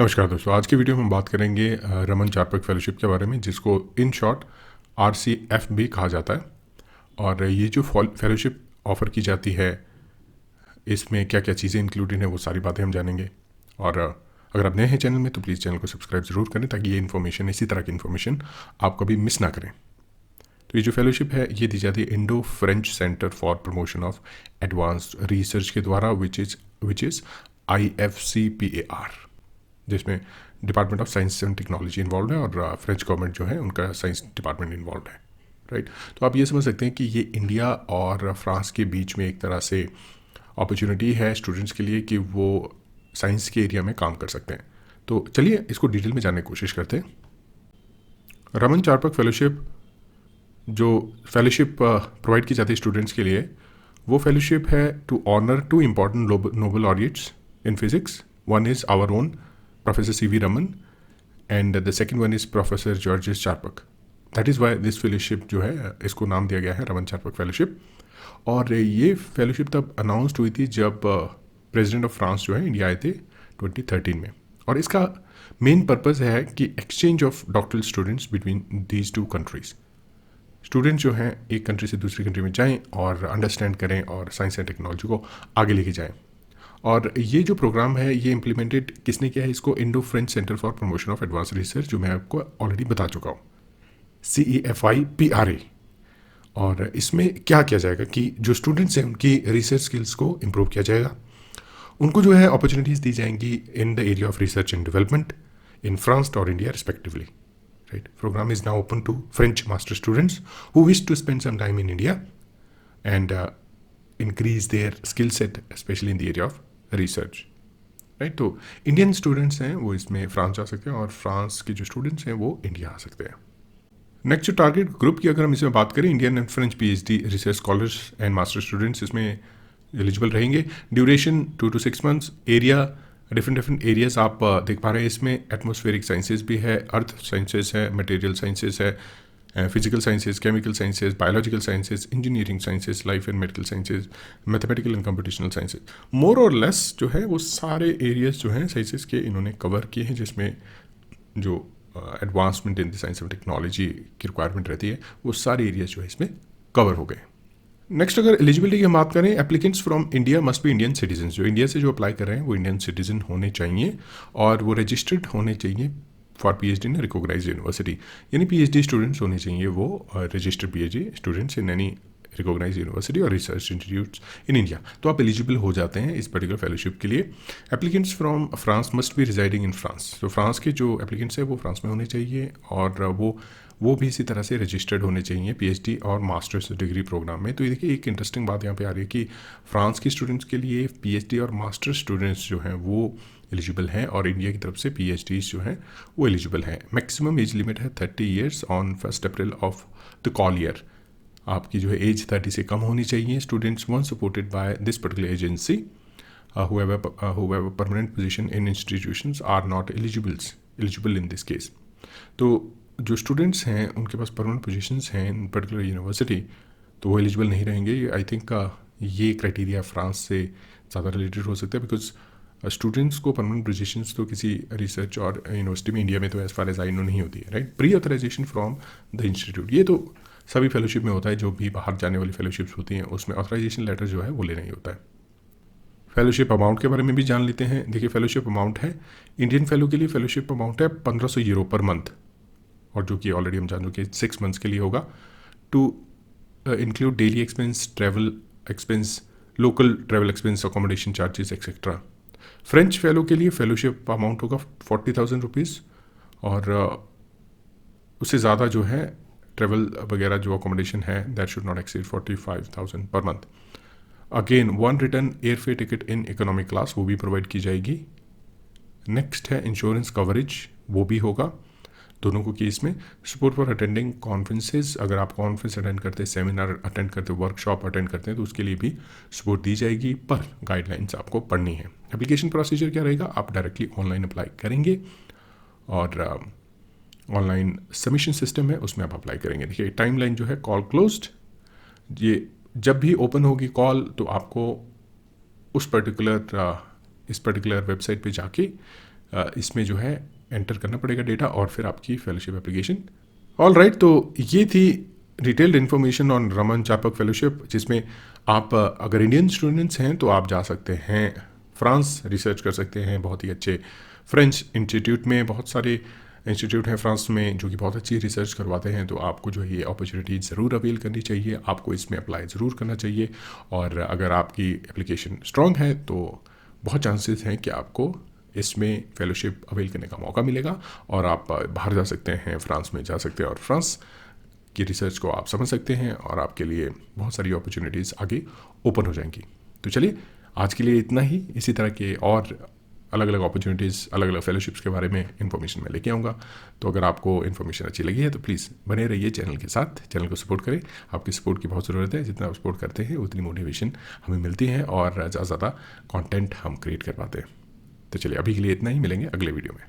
नमस्कार दोस्तों, आज की वीडियो में हम बात करेंगे रमन चारपक फेलोशिप के बारे में, जिसको इन शॉर्ट RCF भी कहा जाता है। और ये जो फेलोशिप ऑफ़र की जाती है, इसमें क्या क्या चीज़ें इंक्लूडेड हैं वो सारी बातें हम जानेंगे। और अगर आप नए हैं चैनल में तो प्लीज़ चैनल को सब्सक्राइब ज़रूर करें, ताकि ये इन्फॉर्मेशन, इसी तरह की इन्फॉर्मेशन आप कभी मिस ना करें। तो ये जो फेलोशिप है ये दी जाती है Indo French centre for promotion of advanced research के द्वारा, विच इज़ IFCPAR, जिसमें department of science and technology involve है और फ्रेंच गवर्नमेंट जो है उनका साइंस डिपार्टमेंट इन्वॉल्व है, राइट। तो आप ये समझ सकते हैं कि ये इंडिया और फ्रांस के बीच में एक तरह से अपॉर्चुनिटी है स्टूडेंट्स के लिए कि वो साइंस के एरिया में काम कर सकते हैं। तो चलिए इसको डिटेल में जानने की कोशिश करते हैं। रमन चारपक फेलोशिप, जो फेलोशिप प्रोवाइड की जाती है स्टूडेंट्स के लिए, वो फेलोशिप है to honour two important Nobel laureates in physics. One is our own Professor C.V. Raman, and the second one is Professor Georges Charpak. That is why this fellowship जो है इसको नाम दिया गया है रमन चारपक फेलोशिप। और ये फेलोशिप तब अनाउंसड हुई थी जब प्रेसिडेंट ऑफ फ्रांस जो है इंडिया आए थे 2013 में। और इसका मेन पर्पज़ है कि exchange of doctoral students between these two countries. Students जो हैं एक कंट्री से दूसरी कंट्री में जाएं और अंडरस्टैंड करें और साइंस एंड टेक्नोलॉजी को आगे लेके जाएं। और ये जो प्रोग्राम है ये इम्प्लीमेंटेड किसने किया है, इसको Indo French centre for promotion of advance research, जो मैं आपको ऑलरेडी बता चुका हूँ, CEFIPRA। और इसमें क्या किया जाएगा कि जो स्टूडेंट्स हैं उनकी रिसर्च स्किल्स को इम्प्रूव किया जाएगा, उनको जो है अपॉर्चुनिटीज़ दी जाएंगी in the area of research and development in France और India respectively, right. Programme is now open to French master students who wish to spend some time in India and increase their skill set, specially in the area of research, right. तो Indian students हैं वो इसमें France जा सकते हैं और France के जो स्टूडेंट्स हैं वो इंडिया आ सकते हैं। नेक्स्ट जो टारगेट ग्रुप की अगर हम इसमें बात करें, Indian and French PhD research scholars and master students इसमें एलिजिबल रहेंगे। Duration 2 to 6 months। Area different areas आप देख पा रहे हैं इसमें। एटमॉस्फेरिक साइंसेज भी है, अर्थ साइंसेज है, मटेरियल साइंसेज है, physical sciences, chemical sciences, biological sciences, engineering sciences, life and medical sciences, mathematical and computational sciences. More और लेस जो है वो सारे एरियाज जो हैं साइंसेज के इन्होंने कवर किए हैं, जिसमें जो advancement in the science and technology की रिक्वायरमेंट रहती है वो सारे एरियाज जो है इसमें कवर हो गए। नेक्स्ट अगर एलिजिबिलिटी की हम बात करें, applicants from India must be Indian citizen. जो इंडिया से जो अप्लाई कर रहे हैं वो इंडियन सिटीजन होने चाहिए और वो रजिस्टर्ड होने चाहिए for PhD in recognised university. यानी PhD स्टूडेंट्स होने चाहिए वो registered PhD students in any recognised university और रिसर्च इंस्टीट्यूट्स इन इंडिया, तो आप एलिजिबल हो जाते हैं इस पर्टिकुलर फेलोशिप के लिए। Applicants from France must be residing in France. तो फ्रांस के जो एप्लीकेंट्स हैं वो फ्रांस में होने चाहिए और वो भी इसी तरह से रजिस्टर्ड होने चाहिए PhD और मास्टर्स डिग्री प्रोग्राम में। तो ये देखिए एक इंटरेस्टिंग बात यहाँ पे आ रही है कि फ्रांस के स्टूडेंट्स के लिए PhD और मास्टर्स स्टूडेंट्स जो हैं वो एलिजिबल हैं और इंडिया की तरफ से PhDs जो हैं वो एलिजिबल हैं। मैक्सिमम एज लिमिट है 30 years on 1 April of the call year. आपकी जो है एज 30 से कम होनी चाहिए। Students one supported by this particular agency who have a permanent position in institutions are not eligible in this case। तो जो students हैं उनके पास परमानेंट पोजीशंस हैं इन पर्टिकुलर यूनिवर्सिटी, तो वो एलिजिबल नहीं रहेंगे। आई थिंक ये क्राइटेरिया फ्रांस से ज़्यादा रिलेटेड हो सकता है, बिकॉज स्टूडेंट्स को परमानेंट पोजीशंस तो किसी रिसर्च और यूनिवर्सिटी में इंडिया में तो as far as I know नहीं होती है, right. Pre authorisation from the institute, ये तो सभी फेलोशिप में होता है, जो भी बाहर जाने वाली फेलोशिप्स होती हैं उसमें ऑथराइजेशन लेटर जो है वो लेना ही होता है। फेलोशिप अमाउंट के बारे में भी जान लेते हैं। देखिए फेलोशिप अमाउंट है, इंडियन फेलो के लिए फेलोशिप अमाउंट है 1500 यूरो पर मंथ, और जो कि ऑलरेडी हम जान चुके 6 months के लिए होगा। To include daily expense, travel expense, local travel expense, accommodation charges etcetera. French fellow के लिए फेलोशिप अमाउंट होगा 40,000 रुपीज़, और उससे ज़्यादा जो है ट्रैवल वगैरह जो अकोमोडेशन है that should not exceed 45,000 per month. Again one return airfare ticket in economic class वो भी प्रोवाइड की जाएगी। नेक्स्ट है इंश्योरेंस कवरेज, वो भी होगा दोनों को केस में। सपोर्ट फॉर अटेंडिंग कॉन्फ्रेंसेज, अगर आप कॉन्फ्रेंस अटेंड करते हैं, सेमिनार अटेंड करते हैं, वर्कशॉप अटेंड करते हैं तो उसके लिए भी सपोर्ट दी जाएगी, पर गाइडलाइंस आपको पढ़नी है। एप्लीकेशन प्रोसीजर क्या रहेगा, आप डायरेक्टली ऑनलाइन अप्लाई करेंगे और ऑनलाइन सबमिशन सिस्टम है उसमें आप अप्लाई करेंगे। देखिए टाइमलाइन जो है कॉल क्लोज्ड, ये जब भी ओपन होगी कॉल तो आपको इस पर्टिकुलर वेबसाइट पे जाके इसमें जो है एंटर करना पड़ेगा डेटा और फिर आपकी फेलोशिप एप्लीकेशन। ऑल राइट, तो ये थी detailed information on Raman Charpak fellowship, जिसमें आप अगर इंडियन स्टूडेंट्स हैं तो आप जा सकते हैं फ्रांस, रिसर्च कर सकते हैं बहुत ही अच्छे फ्रेंच इंस्टीट्यूट में। बहुत सारे इंस्टीट्यूट हैं फ्रांस में जो कि बहुत अच्छी रिसर्च करवाते हैं, तो आपको जो है ये अपॉर्चुनिटी ज़रूर अवेल करनी चाहिए, आपको इसमें अप्लाई ज़रूर करना चाहिए। और अगर आपकी एप्लीकेशन स्ट्रॉन्ग है तो बहुत चांसेस हैं कि आपको इसमें फेलोशिप अवेल करने का मौका मिलेगा और आप बाहर जा सकते हैं, फ्रांस में जा सकते हैं और फ्रांस की रिसर्च को आप समझ सकते हैं और आपके लिए बहुत सारी अपॉर्चुनिटीज़ आगे ओपन हो जाएंगी। तो चलिए आज के लिए इतना ही। इसी तरह के और अलग अलग अपॉर्चुनिटीज़, अलग अलग फेलोशिप्स के बारे में इन्फॉर्मेशन मैं लेके आऊँगा। तो अगर आपको इन्फॉर्मेशन अच्छी लगी है तो प्लीज़ बने रहिए चैनल के साथ, चैनल को सपोर्ट करें। आपकी सपोर्ट की बहुत ज़रूरत है, जितना आप सपोर्ट करते हैं उतनी मोटिवेशन हमें मिलती है और ज़्यादा से ज़्यादा कॉन्टेंट हम क्रिएट कर पाते हैं। तो चलिए अभी के लिए इतना ही, मिलेंगे अगले वीडियो में।